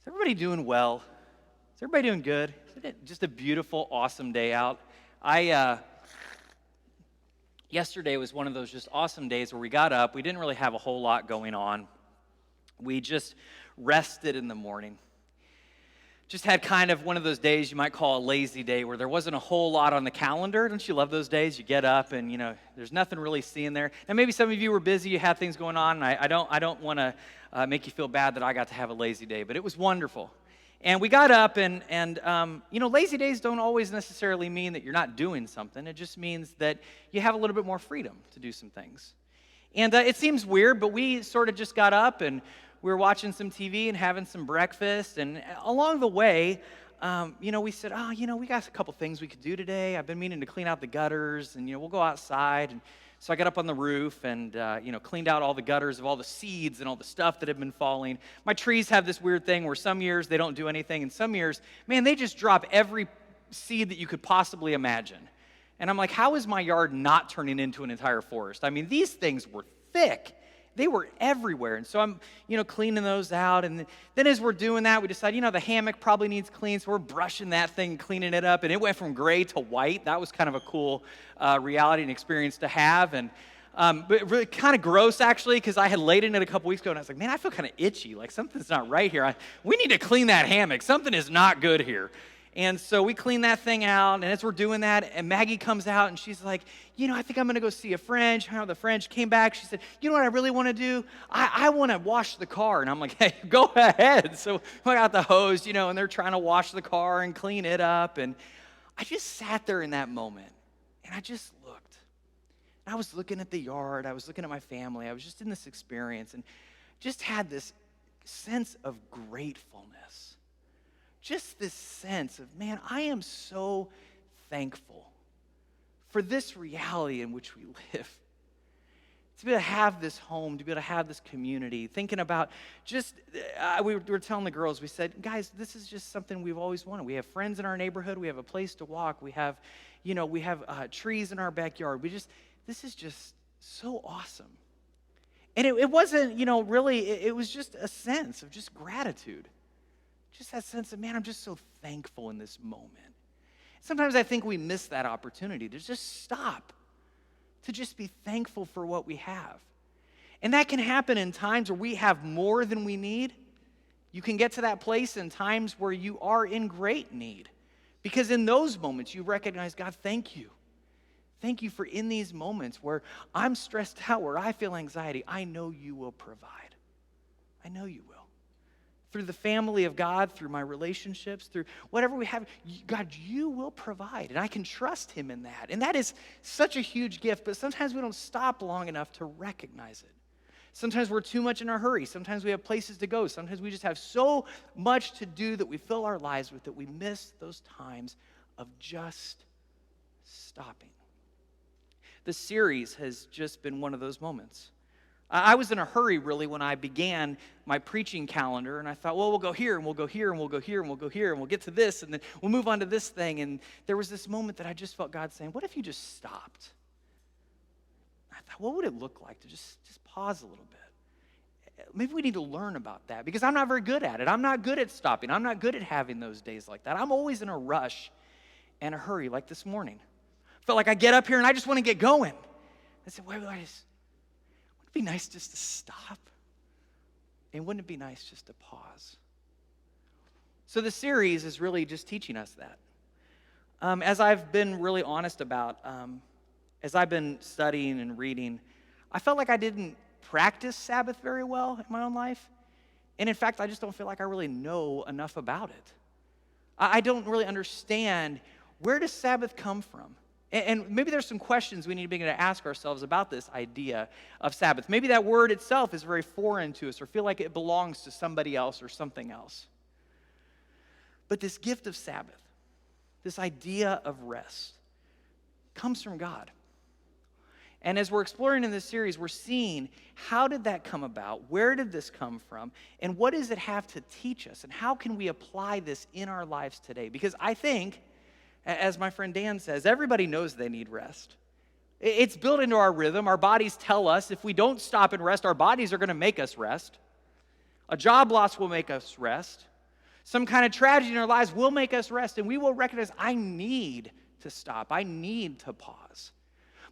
Is everybody doing well? Is everybody doing good? Isn't it just a beautiful, awesome day out? Yesterday was one of those just awesome days where we got up. We didn't really have a whole lot going on. We just rested in the morning. Just had kind of one of those days you might call a lazy day where there wasn't a whole lot on the calendar. Don't you love those days? You get up and, there's nothing really seeing there. And maybe some of you were busy, you had things going on, and I don't want to make you feel bad that I got to have a lazy day, but it was wonderful. And we got up and lazy days don't always necessarily mean that you're not doing something. It just means that you have a little bit more freedom to do some things. And it seems weird, but we sort of just got up and we were watching some TV and having some breakfast, and along the way, we said, we got a couple things we could do today. I've been meaning to clean out the gutters, and, we'll go outside. And so I got up on the roof and, cleaned out all the gutters of all the seeds and all the stuff that had been falling. My trees have this weird thing where some years they don't do anything, and some years, man, they just drop every seed that you could possibly imagine. And I'm like, how is my yard not turning into an entire forest? I mean, these things were thick. They were everywhere. And so I'm, cleaning those out. And then as we're doing that, we decide, the hammock probably needs clean. So we're brushing that thing, cleaning it up. And it went from gray to white. That was kind of a cool reality and experience to have. And but really kind of gross, actually, because I had laid in it a couple weeks ago. And I was like, man, I feel kind of itchy. Like something's not right here. We need to clean that hammock. Something is not good here. And so we clean that thing out, and as we're doing that, and Maggie comes out, and she's like, I think I'm going to go see a friend. How the friend came back. She said, you know what I really want to do? I want to wash the car. And I'm like, hey, go ahead. So I got the hose, and they're trying to wash the car and clean it up. And I just sat there in that moment, and I just looked. I was looking at the yard. I was looking at my family. I was just in this experience and just had this sense of gratefulness. Just this sense of, man, I am so thankful for this reality in which we live. To be able to have this home, to be able to have this community, thinking about just, we were telling the girls, we said, guys, this is just something we've always wanted. We have friends in our neighborhood. We have a place to walk. We have, trees in our backyard. This is just so awesome. And it wasn't, really, it was just a sense of just gratitude. Just that sense of, man, I'm just so thankful in this moment. Sometimes I think we miss that opportunity to just stop, to just be thankful for what we have. And that can happen in times where we have more than we need. You can get to that place in times where you are in great need. Because in those moments, you recognize, God, thank you. Thank you for in these moments where I'm stressed out, where I feel anxiety, I know you will provide. I know you will. Through the family of God, through my relationships, through whatever we have, God, you will provide. And I can trust him in that. And that is such a huge gift, but sometimes we don't stop long enough to recognize it. Sometimes we're too much in a hurry. Sometimes we have places to go. Sometimes we just have so much to do that we fill our lives with that we miss those times of just stopping. The series has just been one of those moments. I was in a hurry, really, when I began my preaching calendar, and I thought, well, we'll go here, and we'll go here, and we'll go here, and we'll go here, and we'll get to this, and then we'll move on to this thing. And there was this moment that I just felt God saying, what if you just stopped? I thought, what would it look like to just pause a little bit? Maybe we need to learn about that, because I'm not very good at it. I'm not good at stopping. I'm not good at having those days like that. I'm always in a rush and a hurry, like this morning. I felt like I get up here, and I just want to get going. I said, wait, wouldn't it be nice just to stop? And wouldn't it be nice just to pause? So the series is really just teaching us that. As I've been really honest about, as I've been studying and reading, I felt like I didn't practice Sabbath very well in my own life. And in fact, I just don't feel like I really know enough about it. I don't really understand, where does Sabbath come from? And maybe there's some questions we need to begin to ask ourselves about this idea of Sabbath. Maybe that word itself is very foreign to us or feel like it belongs to somebody else or something else. But this gift of Sabbath, this idea of rest, comes from God. And as we're exploring in this series, we're seeing, how did that come about? Where did this come from? And what does it have to teach us? And how can we apply this in our lives today? Because I think, as my friend Dan says, everybody knows they need rest. It's built into our rhythm. Our bodies tell us if we don't stop and rest, our bodies are going to make us rest. A job loss will make us rest. Some kind of tragedy in our lives will make us rest, and we will recognize, I need to stop. I need to pause.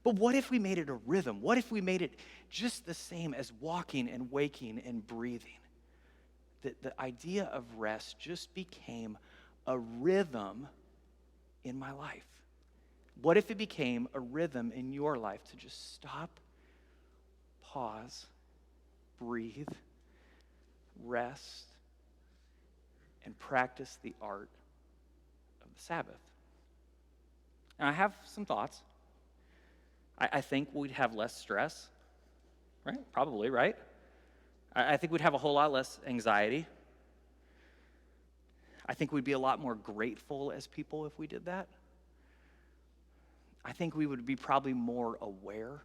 But what if we made it a rhythm? What if we made it just the same as walking and waking and breathing? The idea of rest just became a rhythm in my life. What if it became a rhythm in your life to just stop, pause, breathe, rest, and practice the art of the Sabbath? Now, I have some thoughts. I think we'd have less stress, right? Probably, right? I think we'd have a whole lot less anxiety. I think we'd be a lot more grateful as people if we did that. I think we would be probably more aware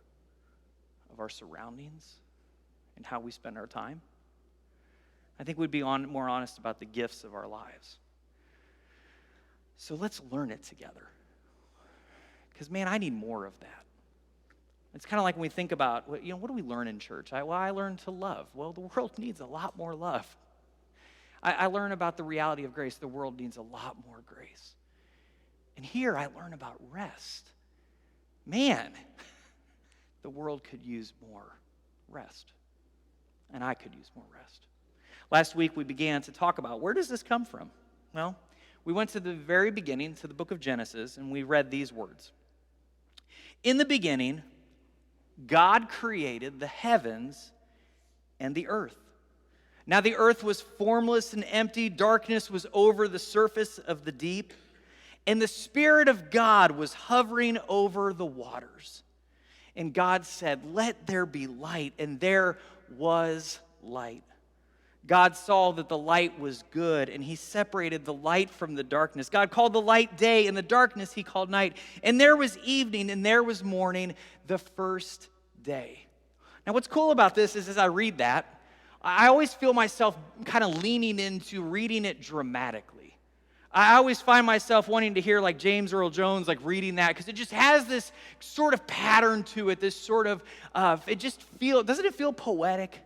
of our surroundings and how we spend our time. I think we'd be more honest about the gifts of our lives. So let's learn it together. Because, man, I need more of that. It's kind of like when we think about, what do we learn in church? I learned to love. Well, the world needs a lot more love. I learn about the reality of grace. The world needs a lot more grace. And here I learn about rest. Man, the world could use more rest. And I could use more rest. Last week we began to talk about, where does this come from? Well, we went to the very beginning, to the book of Genesis, and we read these words. In the beginning, God created the heavens and the earth. Now the earth was formless and empty. Darkness was over the surface of the deep. And the Spirit of God was hovering over the waters. And God said, "Let there be light." And there was light. God saw that the light was good, and he separated the light from the darkness. God called the light day, and the darkness he called night. And there was evening, and there was morning, the first day. Now what's cool about this is, as I read that, I always feel myself kind of leaning into reading it dramatically. I always find myself wanting to hear like James Earl Jones like reading that, because it just has this sort of pattern to it, this sort of, doesn't it feel poetic?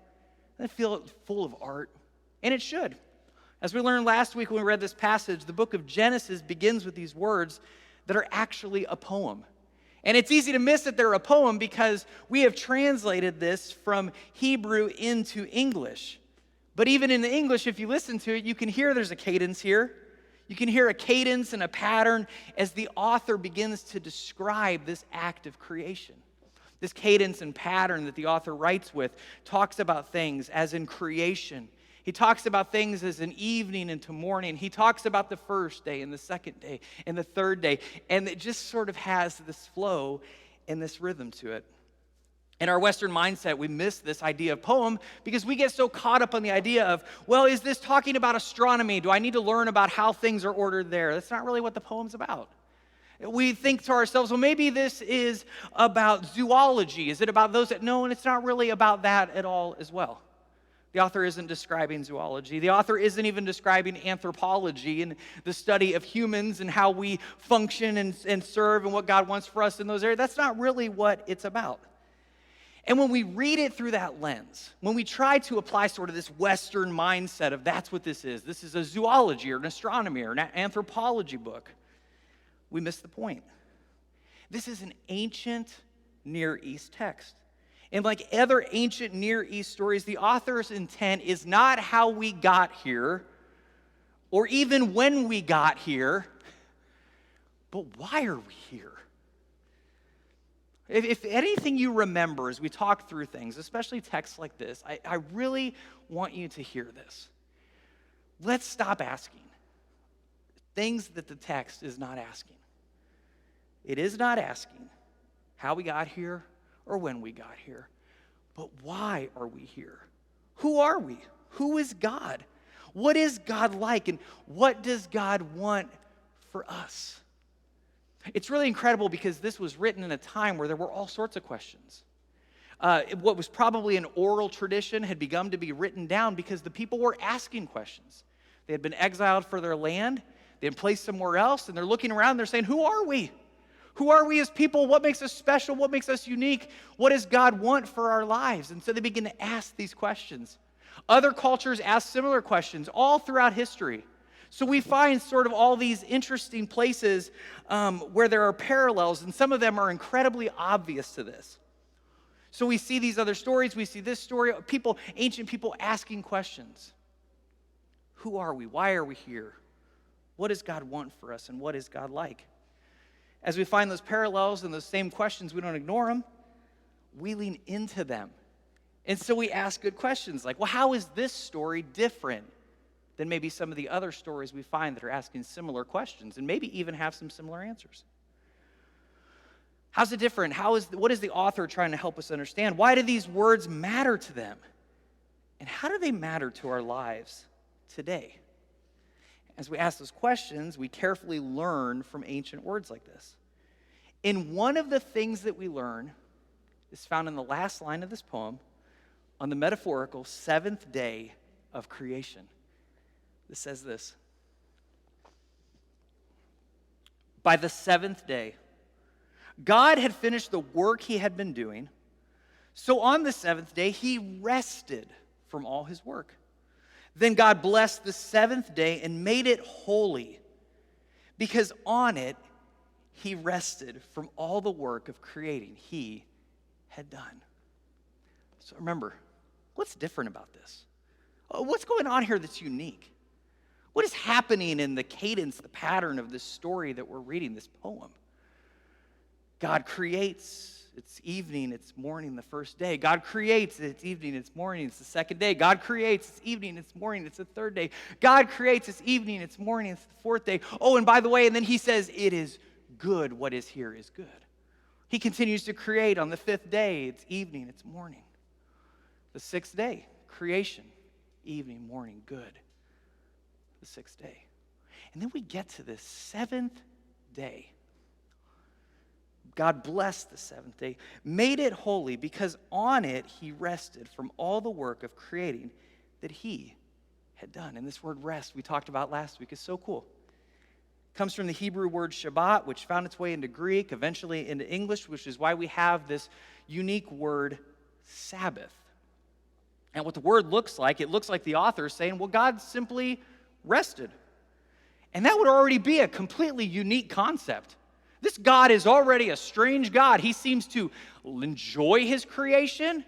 Doesn't it feel full of art? And it should. As we learned last week when we read this passage, the book of Genesis begins with these words that are actually a poem. And it's easy to miss that they're a poem because we have translated this from Hebrew into English. But even in the English, if you listen to it, you can hear there's a cadence here. You can hear a cadence and a pattern as the author begins to describe this act of creation. This cadence and pattern that the author writes with talks about things as in creation. He talks about things as an evening into morning. He talks about the first day and the second day and the third day. And it just sort of has this flow and this rhythm to it. In our Western mindset, we miss this idea of poem because we get so caught up on the idea of, well, is this talking about astronomy? Do I need to learn about how things are ordered there? That's not really what the poem's about. We think to ourselves, well, maybe this is about zoology. Is it about those that? No, and it's not really about that at all as well. The author isn't describing zoology. The author isn't even describing anthropology and the study of humans and how we function and serve and what God wants for us in those areas. That's not really what it's about. And when we read it through that lens, when we try to apply sort of this Western mindset of that's what this is a zoology or an astronomy or an anthropology book, we miss the point. This is an ancient Near East text. And like other ancient Near East stories, the author's intent is not how we got here, or even when we got here, but why are we here? If anything you remember as we talk through things, especially texts like this, I really want you to hear this. Let's stop asking things that the text is not asking. It is not asking how we got here or when we got here, but why are we here? Who are we? Who is God? What is God like, and what does God want for us? It's really incredible because this was written in a time where there were all sorts of questions. What was probably an oral tradition had begun to be written down because the people were asking questions. They had been exiled for their land, they'd been placed somewhere else, and they're looking around, they're saying, who are we? Who are we as people? What makes us special? What makes us unique? What does God want for our lives? And so they begin to ask these questions. Other cultures ask similar questions all throughout history. So we find sort of all these interesting places where there are parallels, and some of them are incredibly obvious to this. So we see these other stories, we see this story, ancient people asking questions. Who are we? Why are we here? What does God want for us, and what is God like? As we find those parallels and those same questions, we don't ignore them. We lean into them. And so we ask good questions like, well, how is this story different than maybe some of the other stories we find that are asking similar questions and maybe even have some similar answers? How's it different? What is the author trying to help us understand? Why do these words matter to them? And how do they matter to our lives today? As we ask those questions, we carefully learn from ancient words like this. And one of the things that we learn is found in the last line of this poem on the metaphorical seventh day of creation. It says this: by the seventh day, God had finished the work he had been doing, so on the seventh day he rested from all his work. Then God blessed the seventh day and made it holy, because on it he rested from all the work of creating he had done. So remember, what's different about this? What's going on here that's unique? What is happening in the cadence, the pattern of this story that we're reading, this poem? God creates, it's evening, it's morning, the first day. God creates, it's evening, it's morning, it's the second day. God creates, it's evening, it's morning, it's the third day. God creates, it's evening, it's morning, it's the fourth day. Oh, and by the way, and then he says, it is good, what is here is good. He continues to create on the fifth day, it's evening, it's morning. The sixth day, creation, evening, morning, good. The sixth day. And then we get to this seventh day. God blessed the seventh day, made it holy, because on it he rested from all the work of creating that he had done. And this word rest we talked about last week is so cool. It comes from the Hebrew word Shabbat, which found its way into Greek, eventually into English, which is why we have this unique word Sabbath. And what the word looks like, it looks like the author is saying, well, God simply rested. And that would already be a completely unique concept. This God is already a strange God. He seems to enjoy his creation.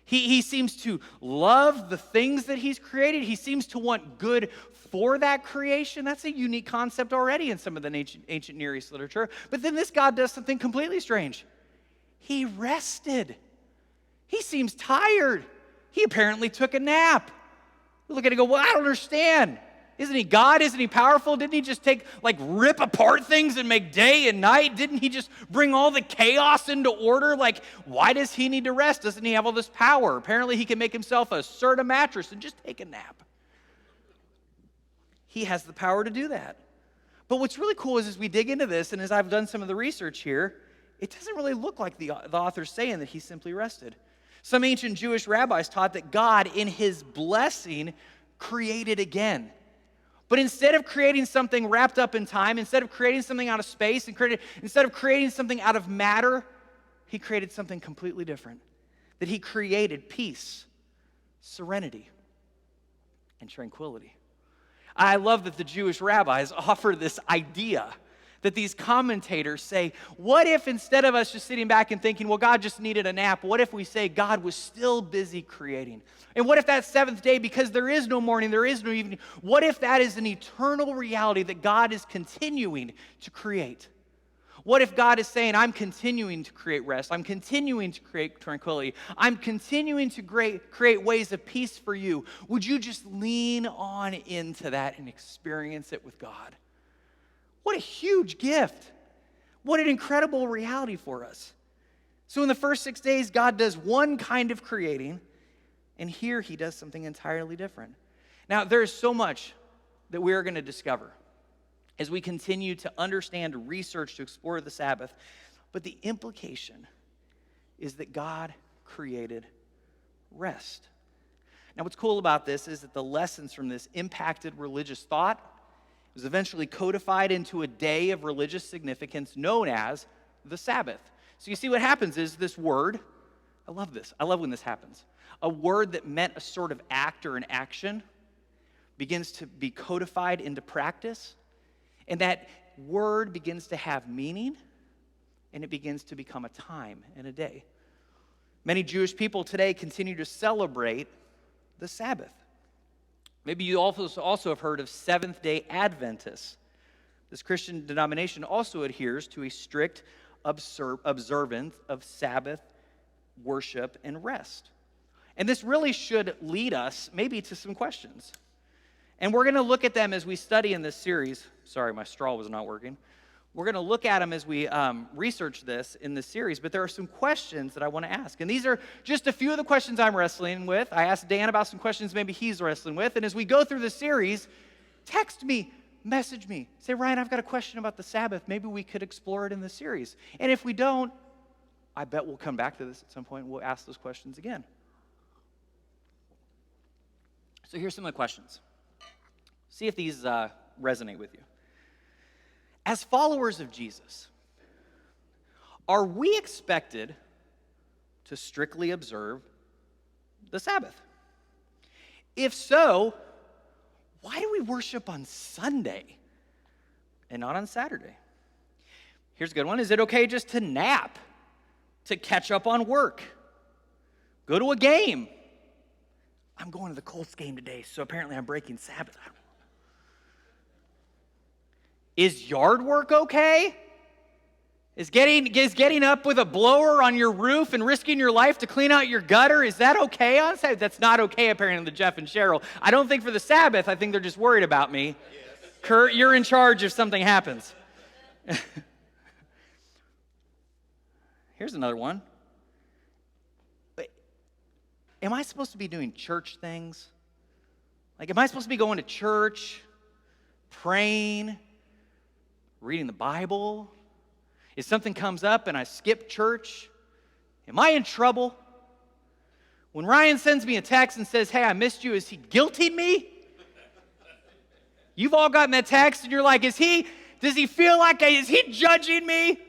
He seems to love the things that he's created. He seems to want good for that creation. That's a unique concept already in some of the ancient Near East literature. But then this God does something completely strange. He rested. He seems tired. He apparently took a nap. We look at it and go, well, I don't understand. Isn't he God? Isn't he powerful? Didn't he just rip apart things and make day and night? Didn't he just bring all the chaos into order? Why does he need to rest? Doesn't he have all this power? Apparently he can make himself a Serta mattress and just take a nap. He has the power to do that. But what's really cool is as we dig into this, and as I've done some of the research here, it doesn't really look like the author's saying that he simply rested. Some ancient Jewish rabbis taught that God, in his blessing, created again. But instead of creating something wrapped up in time, instead of creating something out of space, instead of creating something out of matter, he created something completely different. That he created peace, serenity, and tranquility. I love that the Jewish rabbis offer this idea that these commentators say, what if instead of us just sitting back and thinking, well, God just needed a nap, what if we say God was still busy creating? And what if that seventh day, because there is no morning, there is no evening, what if that is an eternal reality that God is continuing to create? What if God is saying, I'm continuing to create rest, I'm continuing to create tranquility, I'm continuing to create ways of peace for you? Would you just lean on into that and experience it with God? What a huge gift. What an incredible reality for us. So in the first 6 days, God does one kind of creating, and here he does something entirely different. Now, there is so much that we are going to discover as we continue to understand, to research, to explore the Sabbath. But the implication is that God created rest. Now, what's cool about this is that the lessons from this impacted religious thought. It was eventually codified into a day of religious significance known as the Sabbath. So you see what happens is this word, I love this. I love when this happens. A word that meant a sort of act or an action begins to be codified into practice, and that word begins to have meaning, and it begins to become a time and a day. Many Jewish people today continue to celebrate the Sabbath. Maybe you also have heard of Seventh-day Adventists. This Christian denomination also adheres to a strict observance of Sabbath worship and rest. And this really should lead us maybe to some questions. And we're going to look at them as we study in this series. Sorry, my straw was not working. We're going to look at them as we research this in this series, but there are some questions that I want to ask. And these are just a few of the questions I'm wrestling with. I asked Dan about some questions maybe he's wrestling with. And as we go through the series, text me, message me. Say, Ryan, I've got a question about the Sabbath. Maybe we could explore it in the series. And if we don't, I bet we'll come back to this at some point and we'll ask those questions again. So here's some of the questions. See if these resonate with you. As followers of Jesus, are we expected to strictly observe the Sabbath? If so, why do we worship on Sunday and not on Saturday? Here's a good one. Is it okay just to nap, to catch up on work, go to a game? I'm going to the Colts game today, so apparently I'm breaking Sabbath. I don't know. Is yard work okay? Is getting up with a blower on your roof and risking your life to clean out your gutter, is that okay on Sabbath? That's not okay, apparently, to Jeff and Cheryl. I don't think for the Sabbath, I think they're just worried about me. Yes. Kurt, you're in charge if something happens. Here's another one. Am I supposed to be doing church things? Like, am I supposed to be going to church, praying, reading the Bible? If something comes up and I skip church, am I in trouble? When Ryan sends me a text and says, hey, I missed you, is he guilting me? You've all gotten that text and you're like, does he feel like, is he judging me?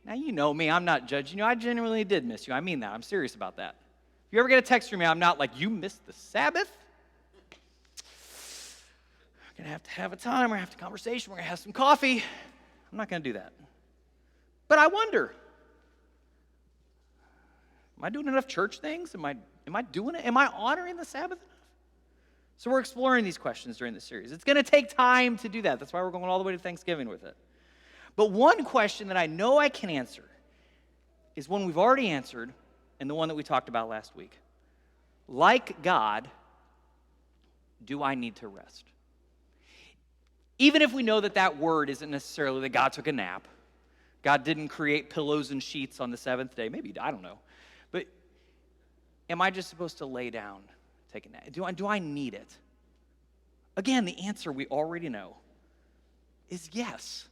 Now, you know me, I'm not judging you. I genuinely did miss you. I mean that. I'm serious about that. If you ever get a text from me, I'm not like, you missed the Sabbath? We're going to have a time, we're going to have a conversation, we're going to have some coffee. I'm not going to do that. But I wonder, am I doing enough church things? Am I doing it? Am I honoring the Sabbath enough? So we're exploring these questions during this series. It's going to take time to do that. That's why we're going all the way to Thanksgiving with it. But one question that I know I can answer is one we've already answered, and the one that we talked about last week. Like God, do I need to rest? Even if we know that word isn't necessarily that God took a nap, God didn't create pillows and sheets on the seventh day. Maybe, I don't know. But am I just supposed to lay down, take a nap? Do I need it? Again, the answer we already know is yes.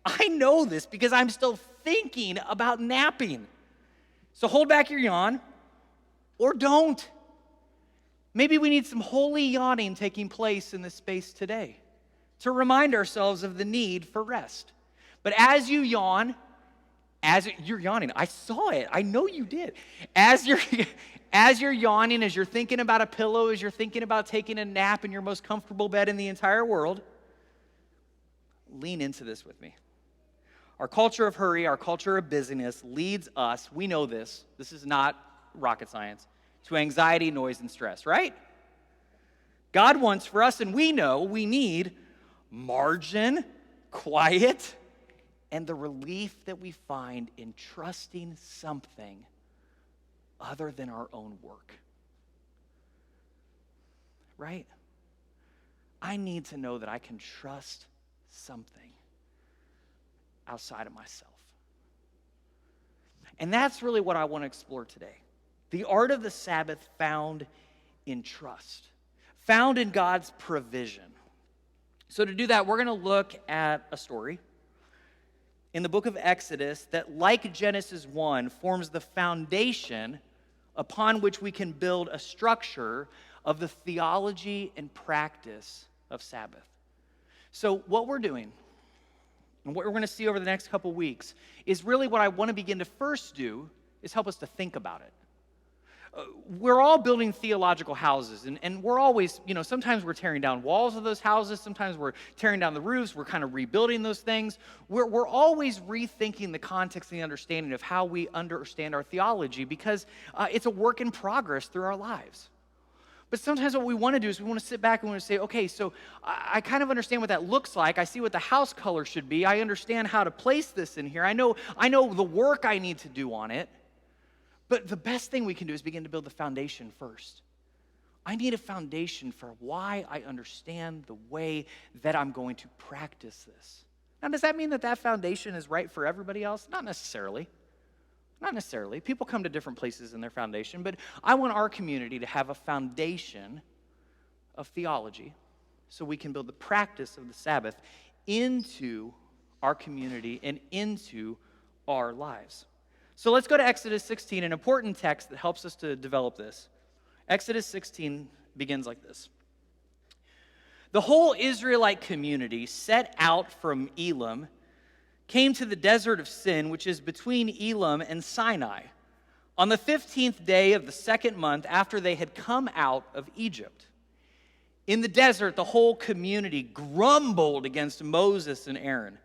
I know this because I'm still thinking about napping. So hold back your yawn, or don't. Maybe we need some holy yawning taking place in this space today to remind ourselves of the need for rest. But as you yawn, you're yawning, I saw it, I know you did. As you're yawning, as you're thinking about a pillow, as you're thinking about taking a nap in your most comfortable bed in the entire world, lean into this with me. Our culture of hurry, our culture of busyness leads us, we know this is not rocket science, to anxiety, noise, and stress, right? God wants for us, and we know we need margin, quiet, and the relief that we find in trusting something other than our own work. Right? I need to know that I can trust something outside of myself. And that's really what I want to explore today. The art of the Sabbath found in trust, found in God's provision. So to do that, we're going to look at a story in the book of Exodus that, like Genesis 1, forms the foundation upon which we can build a structure of the theology and practice of Sabbath. So what we're doing, and what we're going to see over the next couple weeks, is really what I want to begin to first do is help us to think about it. we're all building theological houses, and we're always, sometimes we're tearing down walls of those houses, sometimes we're tearing down the roofs, we're kind of rebuilding those things. We're always rethinking the context and the understanding of how we understand our theology, because it's a work in progress through our lives. But sometimes what we want to do is we want to sit back and we want to say, okay, so I kind of understand what that looks like. I see what the house color should be. I understand how to place this in here. I know the work I need to do on it. But the best thing we can do is begin to build the foundation first. I need a foundation for why I understand the way that I'm going to practice this. Now, does that mean that foundation is right for everybody else? Not necessarily. Not necessarily. People come to different places in their foundation, but I want our community to have a foundation of theology so we can build the practice of the Sabbath into our community and into our lives. So let's go to Exodus 16, an important text that helps us to develop this. Exodus 16 begins like this. The whole Israelite community set out from Elim, came to the desert of Sin, which is between Elim and Sinai, on the 15th day of the second month after they had come out of Egypt. In the desert, the whole community grumbled against Moses and Aaron.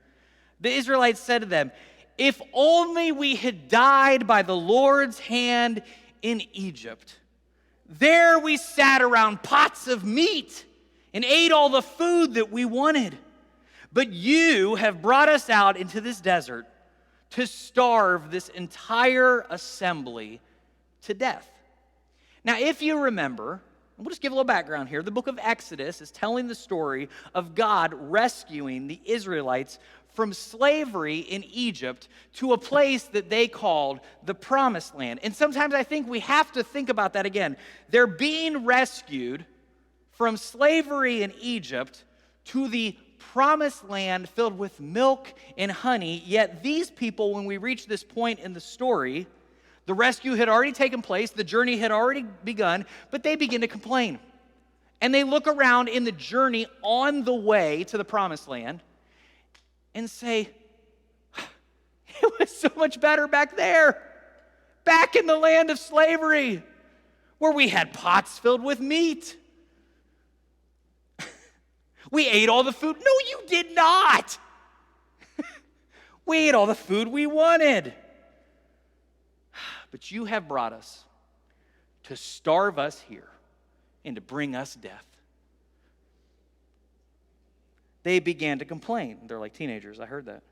The Israelites said to them, "If only we had died by the Lord's hand in Egypt. There we sat around pots of meat and ate all the food that we wanted. But you have brought us out into this desert to starve this entire assembly to death." Now, if you remember, we'll just give a little background here. The book of Exodus is telling the story of God rescuing the Israelites from slavery in Egypt to a place that they called the Promised Land. And sometimes I think we have to think about that again. They're being rescued from slavery in Egypt to the Promised Land filled with milk and honey. Yet these people, when we reach this point in the story, the rescue had already taken place, the journey had already begun, but they begin to complain. And they look around in the journey on the way to the Promised Land and say, it was so much better back there, back in the land of slavery, where we had pots filled with meat. We ate all the food. No, you did not. We ate all the food we wanted. But you have brought us to starve us here and to bring us death. They began to complain. They're like teenagers, I heard that.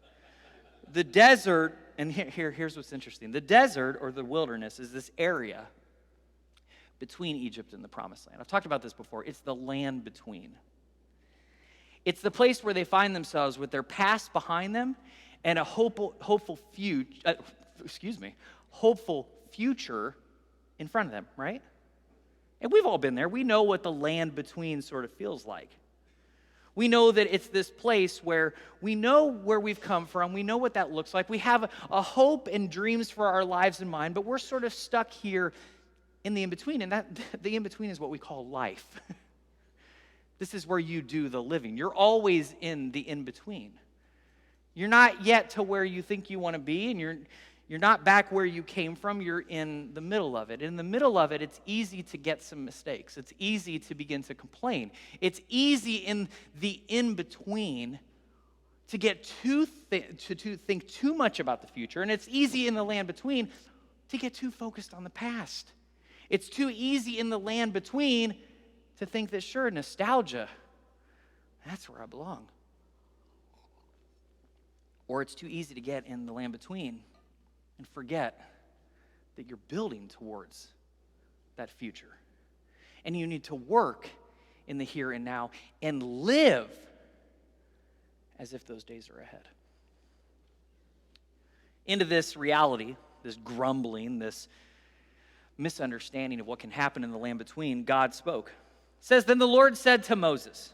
The desert, and here's what's interesting. The desert, or the wilderness, is this area between Egypt and the Promised Land. I've talked about this before. It's the land between. It's the place where they find themselves with their past behind them and a hopeful future in front of them, right? And we've all been there. We know what the land between sort of feels like. We know that it's this place where we know where we've come from. We know what that looks like. We have a hope and dreams for our lives in mind, but we're sort of stuck here in the in-between, and the in-between is what we call life. This is where you do the living. You're always in the in-between. You're not yet to where you think you want to be, and you're not back where you came from. You're in the middle of it. In the middle of it, it's easy to get some mistakes. It's easy to begin to complain. It's easy in the in-between to get to think too much about the future, and it's easy in the land between to get too focused on the past. It's too easy in the land between to think that, sure, nostalgia, that's where I belong. Or it's too easy to get in the land between and forget that you're building towards that future. And you need to work in the here and now and live as if those days are ahead. Into this reality, this grumbling, this misunderstanding of what can happen in the land between, God spoke. It says, "Then the Lord said to Moses,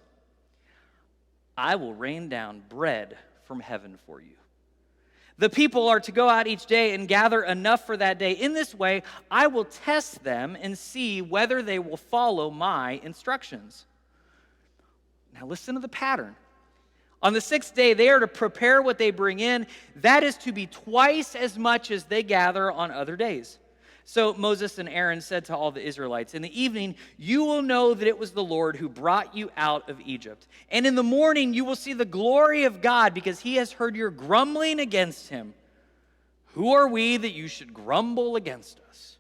I will rain down bread from heaven for you. The people are to go out each day and gather enough for that day. In this way, I will test them and see whether they will follow my instructions." Now listen to the pattern. On the sixth day, they are to prepare what they bring in. That is to be twice as much as they gather on other days. So Moses and Aaron said to all the Israelites, "In the evening you will know that it was the Lord who brought you out of Egypt. And in the morning you will see the glory of God, because he has heard your grumbling against him. Who are we that you should grumble against us?"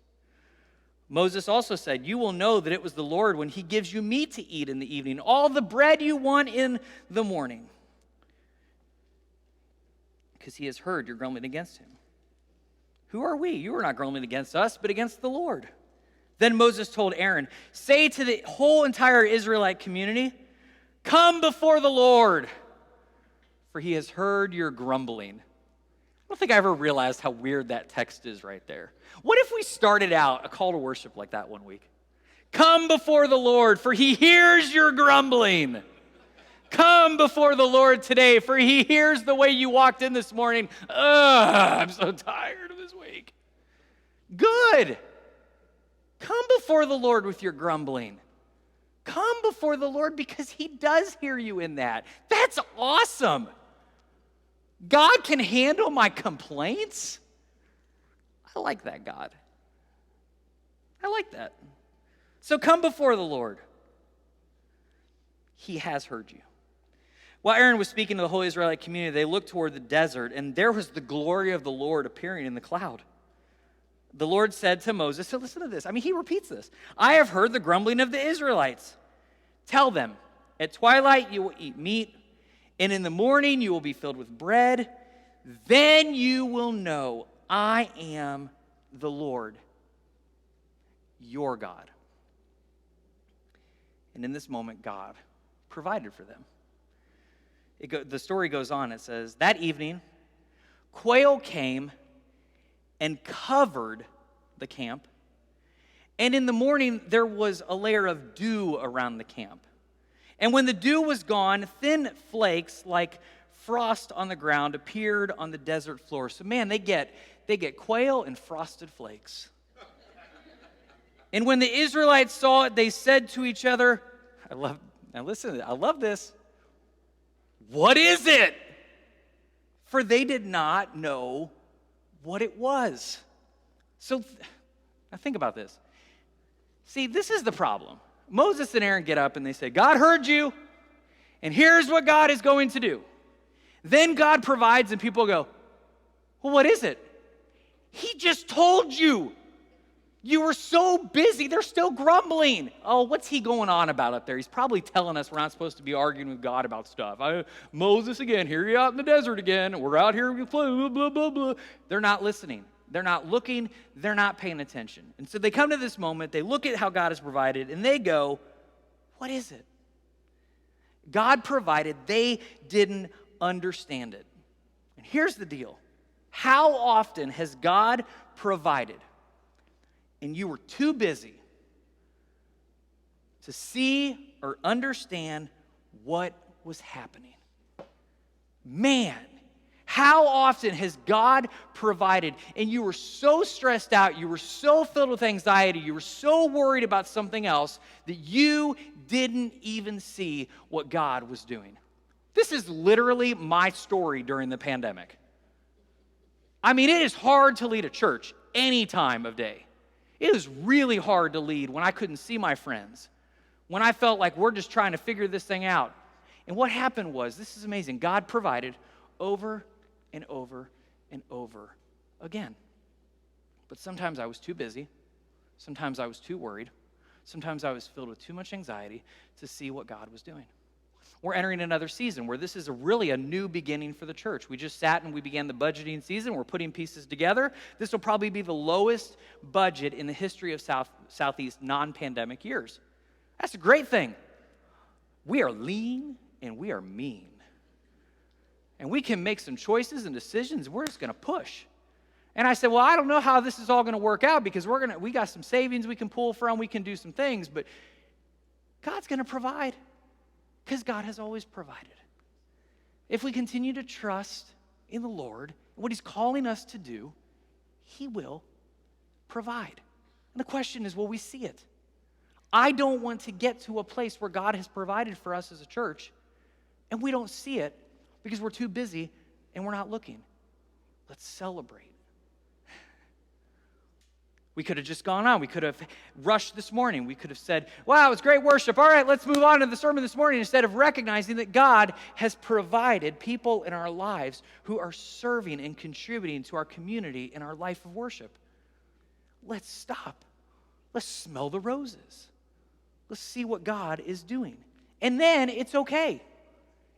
Moses also said, "You will know that it was the Lord when he gives you meat to eat in the evening, all the bread you want in the morning, because he has heard your grumbling against him. Who are we? You are not grumbling against us, but against the Lord." Then Moses told Aaron, "Say to the whole entire Israelite community, 'Come before the Lord, for he has heard your grumbling.'" I don't think I ever realized how weird that text is right there. What if we started out a call to worship like that one week? Come before the Lord, for he hears your grumbling. Come before the Lord today, for he hears the way you walked in this morning. I'm so tired of this week. Good. Come before the Lord with your grumbling. Come before the Lord because he does hear you in that. That's awesome. God can handle my complaints. I like that, God. I like that. So come before the Lord. He has heard you. While Aaron was speaking to the whole Israelite community, they looked toward the desert, and there was the glory of the Lord appearing in the cloud. The Lord said to Moses, so listen to this. He repeats this. "I have heard the grumbling of the Israelites. Tell them, at twilight you will eat meat, and in the morning you will be filled with bread. Then you will know I am the Lord, your God." And in this moment, God provided for them. The story goes on. It says, "That evening, quail came and covered the camp. And in the morning, there was a layer of dew around the camp. And when the dew was gone, thin flakes like frost on the ground appeared on the desert floor." So man, they get quail and frosted flakes. "And when the Israelites saw it, they said to each other," I love this. "What is it?" For they did not know what it was. So now think about this. See, this is the problem. Moses and Aaron get up and they say, "God heard you, and here's what God is going to do." Then God provides, and people go, "Well, what is it?" "He just told you. You were so busy, they're still grumbling." "Oh, what's he going on about up there? He's probably telling us we're not supposed to be arguing with God about stuff. Moses again, here you're out in the desert again. We're out here, blah, blah, blah, blah." They're not listening. They're not looking. They're not paying attention. And so they come to this moment. They look at how God has provided, and they go, "What is it?" God provided. They didn't understand it. And here's the deal. How often has God provided, and you were too busy to see or understand what was happening? Man, how often has God provided, and you were so stressed out, you were so filled with anxiety, you were so worried about something else that you didn't even see what God was doing? This is literally my story during the pandemic. It is hard to lead a church any time of day. It was really hard to lead when I couldn't see my friends, when I felt like we're just trying to figure this thing out. And what happened was, this is amazing, God provided over and over and over again. But sometimes I was too busy. Sometimes I was too worried. Sometimes I was filled with too much anxiety to see what God was doing. We're entering another season where this is really a new beginning for the church. We just sat and we began the budgeting season. We're putting pieces together. This will probably be the lowest budget in the history of Southeast non-pandemic years. That's a great thing. We are lean and we are mean. And we can make some choices and decisions. We're just going to push. And I said, well, I don't know how this is all going to work out, because we got some savings we can pull from. We can do some things, but God's going to provide, because God has always provided. If we continue to trust in the Lord and what he's calling us to do, he will provide. And the question is, will we see it? I don't want to get to a place where God has provided for us as a church and we don't see it because we're too busy and we're not looking. Let's celebrate. We could have just gone on. We could have rushed this morning. We could have said, wow, it was great worship. All right, let's move on to the sermon this morning, instead of recognizing that God has provided people in our lives who are serving and contributing to our community in our life of worship. Let's stop. Let's smell the roses. Let's see what God is doing. And then it's okay.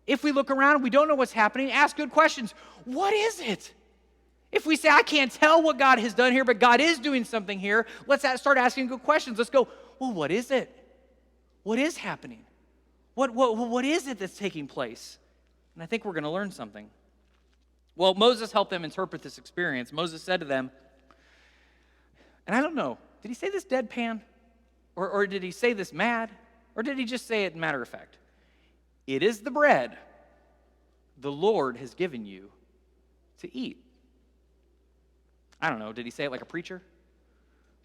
If we look around and we don't know what's happening, ask good questions. What is it? If we say, I can't tell what God has done here, but God is doing something here, let's start asking good questions. Let's go, well, what is it? What is happening? What is it that's taking place? And I think we're going to learn something. Well, Moses helped them interpret this experience. Moses said to them, and I don't know, did he say this deadpan? Or did he say this mad? Or did he just say it matter of fact? It is the bread the Lord has given you to eat. I don't know, did he say it like a preacher?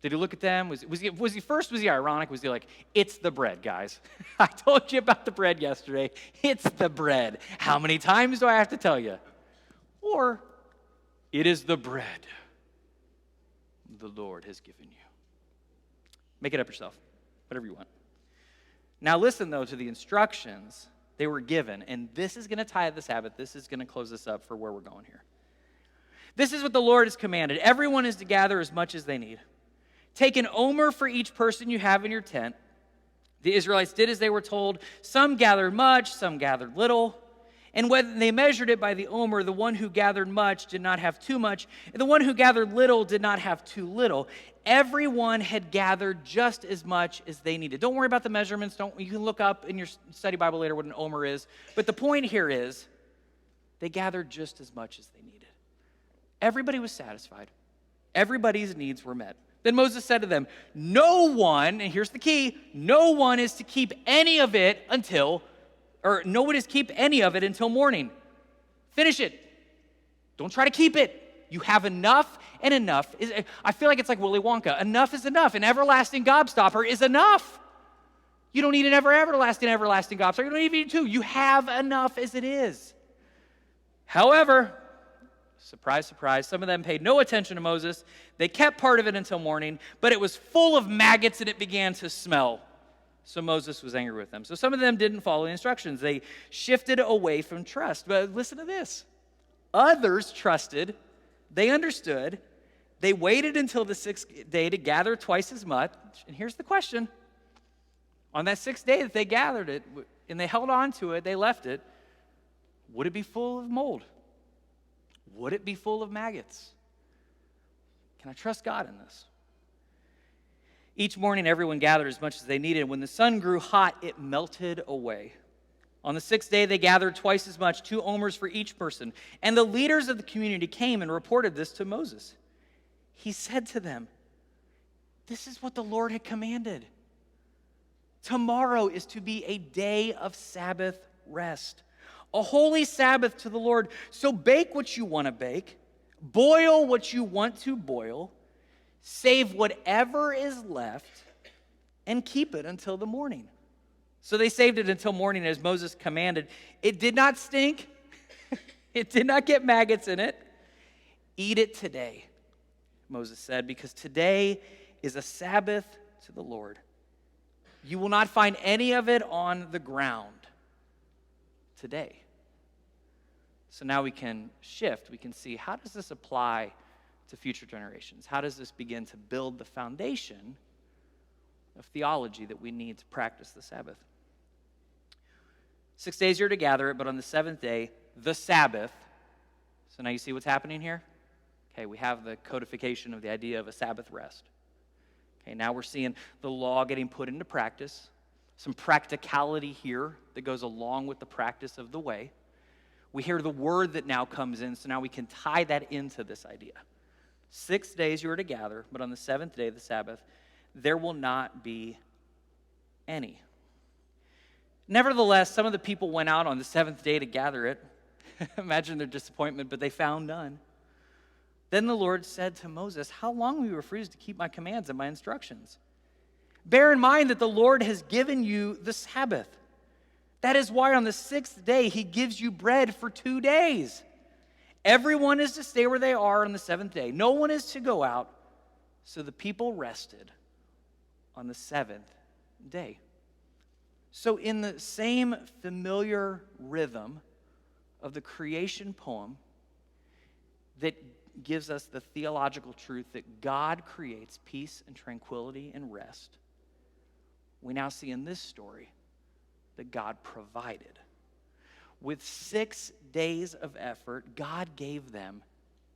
Did he look at them? Was he ironic? Was he like, it's the bread, guys. I told you about the bread yesterday. It's the bread. How many times do I have to tell you? Or, it is the bread the Lord has given you. Make it up yourself, whatever you want. Now listen, though, to the instructions they were given, and this is going to tie the Sabbath. This is going to close us up for where we're going here. This is what the Lord has commanded. Everyone is to gather as much as they need. Take an omer for each person you have in your tent. The Israelites did as they were told. Some gathered much, some gathered little. And when they measured it by the omer, the one who gathered much did not have too much, and the one who gathered little did not have too little. Everyone had gathered just as much as they needed. Don't worry about the measurements. You can look up in your study Bible later what an omer is. But the point here is they gathered just as much as they needed. Everybody was satisfied. Everybody's needs were met. Then Moses said to them, no one, and here's the key, no one is to keep any of it until morning. Finish it. Don't try to keep it. You have enough, and enough is, I feel like it's like Willy Wonka. Enough is enough. An everlasting gobstopper is enough. You don't need an everlasting gobstopper. You don't even need two. You have enough as it is. However, surprise, surprise, some of them paid no attention to Moses. They kept part of it until morning, but it was full of maggots and it began to smell. So Moses was angry with them. So some of them didn't follow the instructions. They shifted away from trust. But listen to this. Others trusted. They understood. They waited until the sixth day to gather twice as much. And here's the question. On that sixth day that they gathered it, and they held on to it, they left it, would it be full of mold? Would it be full of maggots? Can I trust God in this? Each morning, everyone gathered as much as they needed. When the sun grew hot, it melted away. On the sixth day, they gathered twice as much, 2 omers for each person. And the leaders of the community came and reported this to Moses. He said to them, this is what the Lord had commanded. Tomorrow is to be a day of Sabbath rest, a holy Sabbath to the Lord. So bake what you want to bake, boil what you want to boil, save whatever is left, and keep it until the morning. So they saved it until morning as Moses commanded. It did not stink. It did not get maggots in it. Eat it today, Moses said, because today is a Sabbath to the Lord. You will not find any of it on the ground today. So now we can shift. We can see, how does this apply to future generations? How does this begin to build the foundation of theology that we need to practice the Sabbath? 6 days you're to gather it, but on the 7th day, the Sabbath. So now you see what's happening here? Okay, we have the codification of the idea of a Sabbath rest. Okay, now we're seeing the law getting put into practice. Some practicality here that goes along with the practice of the way. We hear the word that now comes in, so now we can tie that into this idea. 6 days you are to gather, but on the 7th day, the Sabbath, there will not be any. Nevertheless, some of the people went out on the 7th day to gather it. Imagine their disappointment, but they found none. Then the Lord said to Moses, how long will you refuse to keep my commands and my instructions? Bear in mind that the Lord has given you the Sabbath. That is why on the 6th day he gives you bread for 2 days. Everyone is to stay where they are on the 7th day. No one is to go out. So the people rested on the seventh day. So in the same familiar rhythm of the creation poem that gives us the theological truth that God creates peace and tranquility and rest, we now see in this story that God provided. With 6 days of effort, God gave them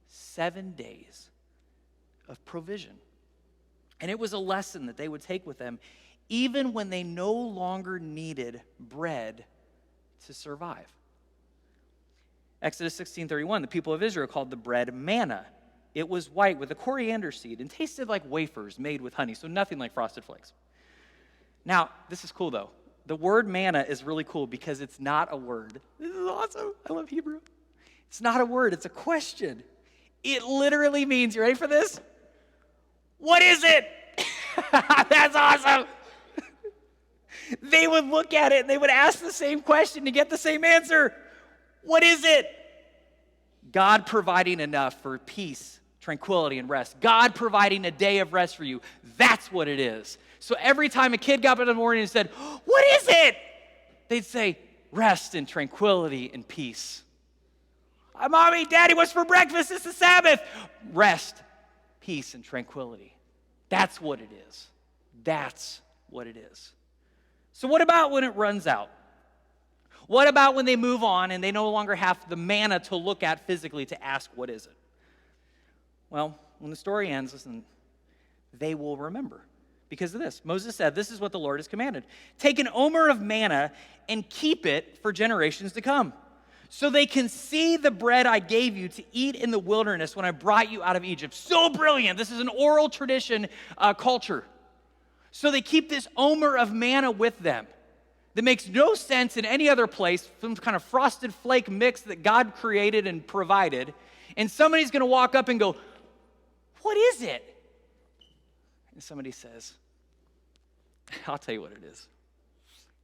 7 days of provision. And it was a lesson that they would take with them even when they no longer needed bread to survive. Exodus 16:31, the people of Israel called the bread manna. It was white with a coriander seed and tasted like wafers made with honey, so nothing like Frosted Flakes. Now, this is cool though. The word manna is really cool because it's not a word. This is awesome. I love Hebrew. It's not a word, it's a question. It literally means, you ready for this? What is it? That's awesome. They would look at it and they would ask the same question to get the same answer. What is it? God providing enough for peace, tranquility, and rest. God providing a day of rest for you. That's what it is. So every time a kid got up in the morning and said, what is it? They'd say, rest and tranquility and peace. Mommy, Daddy, what's for breakfast? It's the Sabbath. Rest, peace, and tranquility. That's what it is. That's what it is. So what about when it runs out? What about when they move on and they no longer have the manna to look at physically to ask, what is it? Well, when the story ends, listen, they will remember. Because of this, Moses said, this is what the Lord has commanded. Take an omer of manna and keep it for generations to come, so they can see the bread I gave you to eat in the wilderness when I brought you out of Egypt. So brilliant. This is an oral tradition culture. So they keep this omer of manna with them that makes no sense in any other place, some kind of frosted flake mix that God created and provided. And somebody's going to walk up and go, what is it? And somebody says, I'll tell you what it is.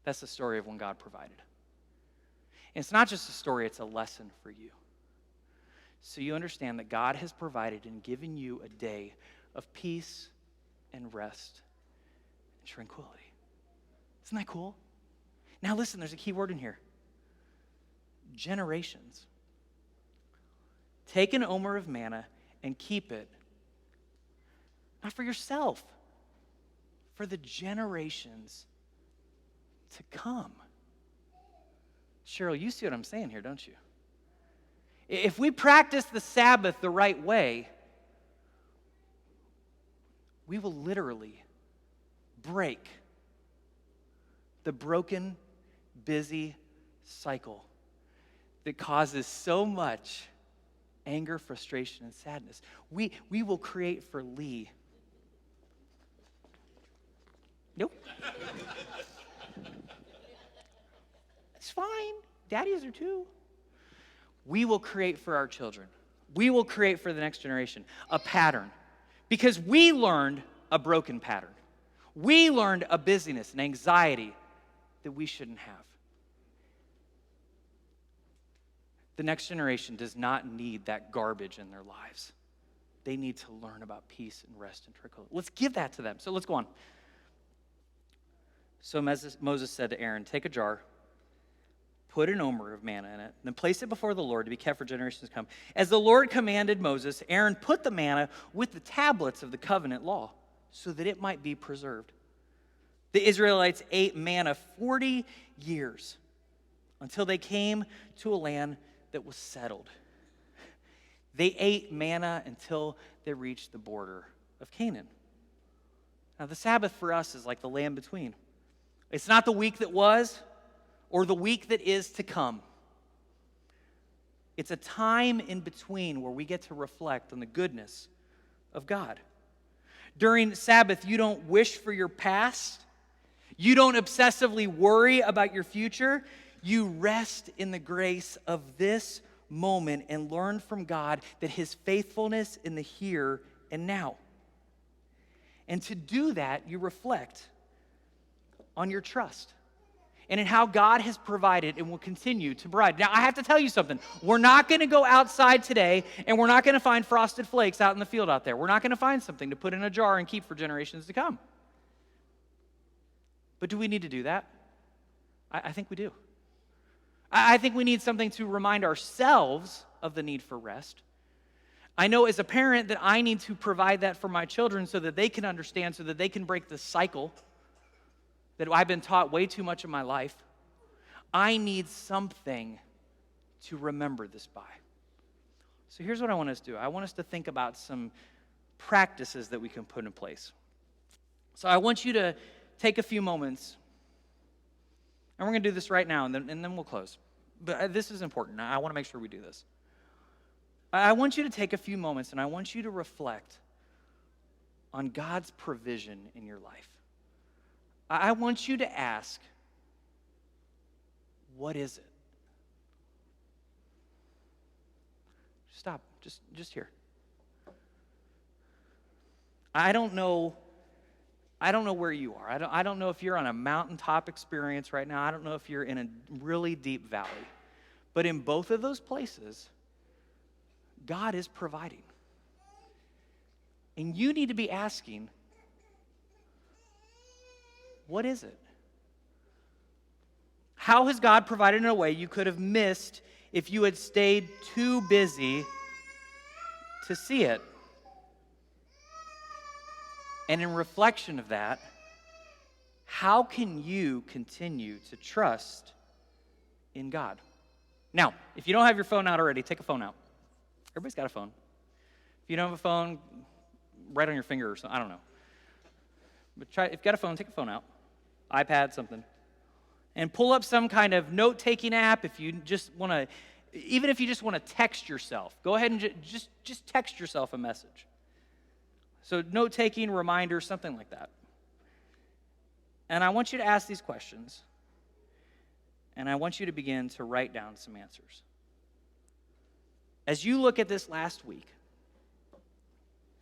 That's the story of when God provided. And it's not just a story, it's a lesson for you. So you understand that God has provided and given you a day of peace and rest and tranquility. Isn't that cool? Now listen, there's a key word in here. Generations. Take an omer of manna and keep it, not for yourself, for the generations to come. Cheryl, you see what I'm saying here, don't you? If we practice the Sabbath the right way, we will literally break the broken, busy cycle that causes so much anger, frustration, and sadness. We will create for Lee. Nope. It's fine. Daddies are too. We will create for our children. We will create for the next generation a pattern, because we learned a broken pattern. We learned a busyness and anxiety that we shouldn't have. The next generation does not need that garbage in their lives. They need to learn about peace and rest and tranquility. Let's give that to them. So let's go on. So Moses said to Aaron, take a jar, put an omer of manna in it, then place it before the Lord to be kept for generations to come. As the Lord commanded Moses, Aaron put the manna with the tablets of the covenant law so that it might be preserved. The Israelites ate manna 40 years until they came to a land that was settled. They ate manna until they reached the border of Canaan. Now, the Sabbath for us is like the land between. It's not the week that was or the week that is to come. It's a time in between where we get to reflect on the goodness of God. During Sabbath, you don't wish for your past. You don't obsessively worry about your future. You rest in the grace of this moment and learn from God that His faithfulness in the here and now. And to do that, you reflect on your trust. and in how God has provided and will continue to provide. Now, I have to tell you something. We're not going to go outside today, and we're not going to find Frosted Flakes out in the field out there. We're not going to find something to put in a jar and keep for generations to come. But do we need to do that? I think we do. I think we need something to remind ourselves of the need for rest. I know as a parent that I need to provide that for my children so that they can understand, so that they can break the cycle that I've been taught way too much of my life. I need something to remember this by. So here's what I want us to do. I want us to think about some practices that we can put in place. So I want you to take a few moments, and we're going to do this right now, and then we'll close. But this is important. I want to make sure we do this. I want you to take a few moments, and I want you to reflect on God's provision in your life. I want you to ask, what is it? Stop, just here. I don't know where you are. I don't know if you're on a mountaintop experience right now. I don't know if you're in a really deep valley. But in both of those places, God is providing. And you need to be asking, what is it? How has God provided in a way you could have missed if you had stayed too busy to see it? And in reflection of that, how can you continue to trust in God? Now, if you don't have your phone out already, take a phone out. Everybody's got a phone. If you don't have a phone, write on your finger or something. I don't know. But if you've got a phone, take a phone out. iPad, something. And pull up some kind of note-taking app if you just want to, even if you just want to text yourself. Go ahead and just text yourself a message. So note-taking, reminder, something like that. And I want you to ask these questions. And I want you to begin to write down some answers. As you look at this last week,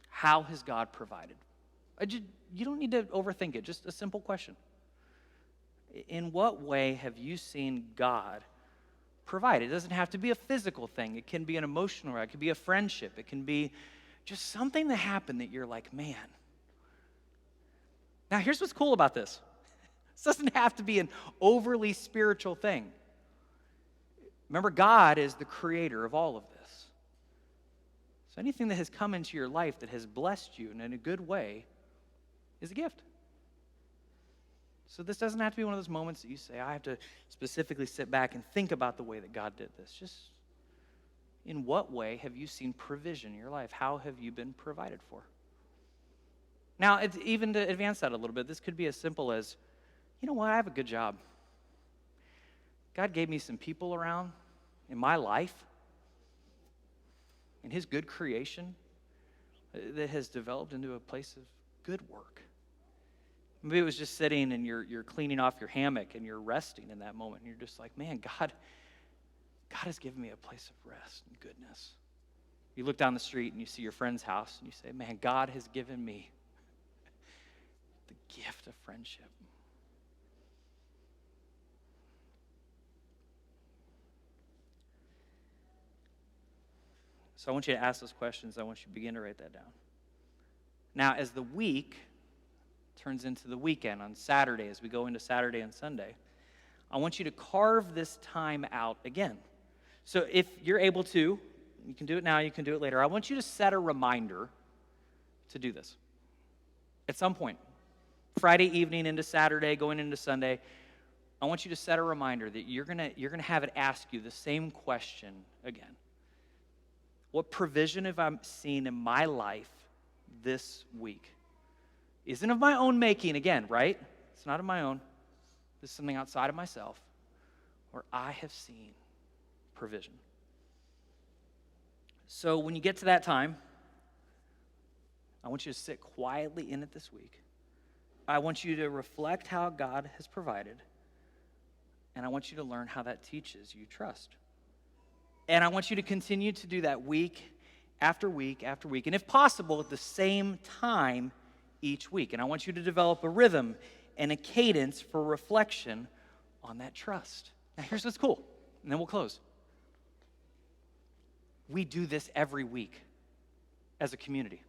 how has God provided? You don't need to overthink it, just a simple question. In what way have you seen God provide? It doesn't have to be a physical thing. It can be an emotional, it can be a friendship. It can be just something that happened that you're like, man. Now, here's what's cool about this. This doesn't have to be an overly spiritual thing. Remember, God is the creator of all of this. So anything that has come into your life that has blessed you in a good way is a gift. So this doesn't have to be one of those moments that you say, I have to specifically sit back and think about the way that God did this. Just in what way have you seen provision in your life? How have you been provided for? Now, even to advance that a little bit, this could be as simple as, you know what, I have a good job. God gave me some people around in my life, in his good creation, that has developed into a place of good work. Maybe it was just sitting and you're cleaning off your hammock and you're resting in that moment. And you're just like, man, God has given me a place of rest and goodness. You look down the street and you see your friend's house and you say, man, God has given me the gift of friendship. So I want you to ask those questions. I want you to begin to write that down. Now, as the week turns into the weekend on Saturday, as we go into Saturday and Sunday, I want you to carve this time out again. So if you're able to, you can do it now, you can do it later. I want you to set a reminder to do this. At some point, Friday evening into Saturday, going into Sunday, I want you to set a reminder that you're gonna have it ask you the same question again. What provision have I seen in my life this week? Isn't of my own making, again, right? It's not of my own. This is something outside of myself where I have seen provision. So when you get to that time, I want you to sit quietly in it this week. I want you to reflect how God has provided, and I want you to learn how that teaches you trust. And I want you to continue to do that week after week after week, and if possible, at the same time each week. And I want you to develop a rhythm and a cadence for reflection on that trust. Now, here's what's cool, and then we'll close. We do this every week as a community.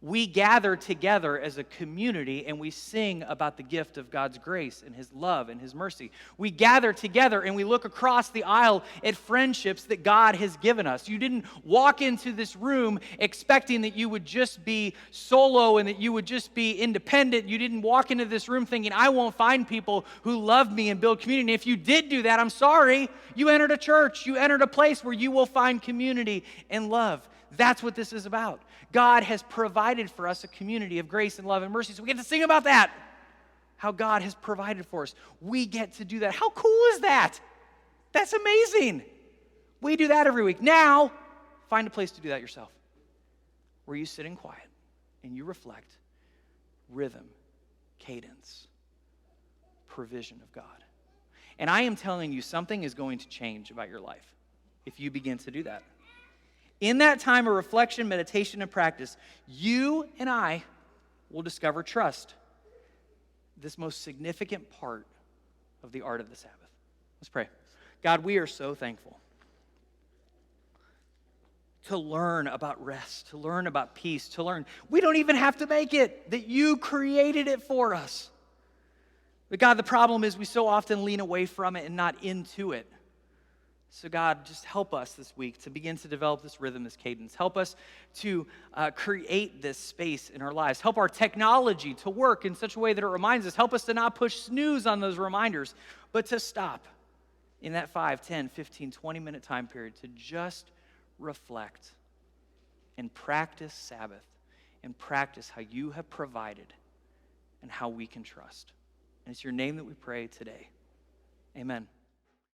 We gather together as a community and we sing about the gift of God's grace and His love and His mercy. We gather together and we look across the aisle at friendships that God has given us. You didn't walk into this room expecting that you would just be solo and that you would just be independent. You didn't walk into this room thinking, I won't find people who love me and build community. If you did do that, I'm sorry. You entered a church. You entered a place where you will find community and love. That's what this is about. God has provided for us a community of grace and love and mercy. So we get to sing about that, how God has provided for us. We get to do that. How cool is that? That's amazing. We do that every week. Now, find a place to do that yourself, where you sit in quiet and you reflect rhythm, cadence, provision of God. And I am telling you, something is going to change about your life if you begin to do that. In that time of reflection, meditation, and practice, you and I will discover trust, this most significant part of the art of the Sabbath. Let's pray. God, we are so thankful to learn about rest, to learn about peace, to learn. We don't even have to make it, that you created it for us. But God, the problem is we so often lean away from it and not into it. So God, just help us this week to begin to develop this rhythm, this cadence. Help us to create this space in our lives. Help our technology to work in such a way that it reminds us. Help us to not push snooze on those reminders, but to stop in that 5, 10, 15, 20-minute time period to just reflect and practice Sabbath and practice how you have provided and how we can trust. And it's your name that we pray today. Amen.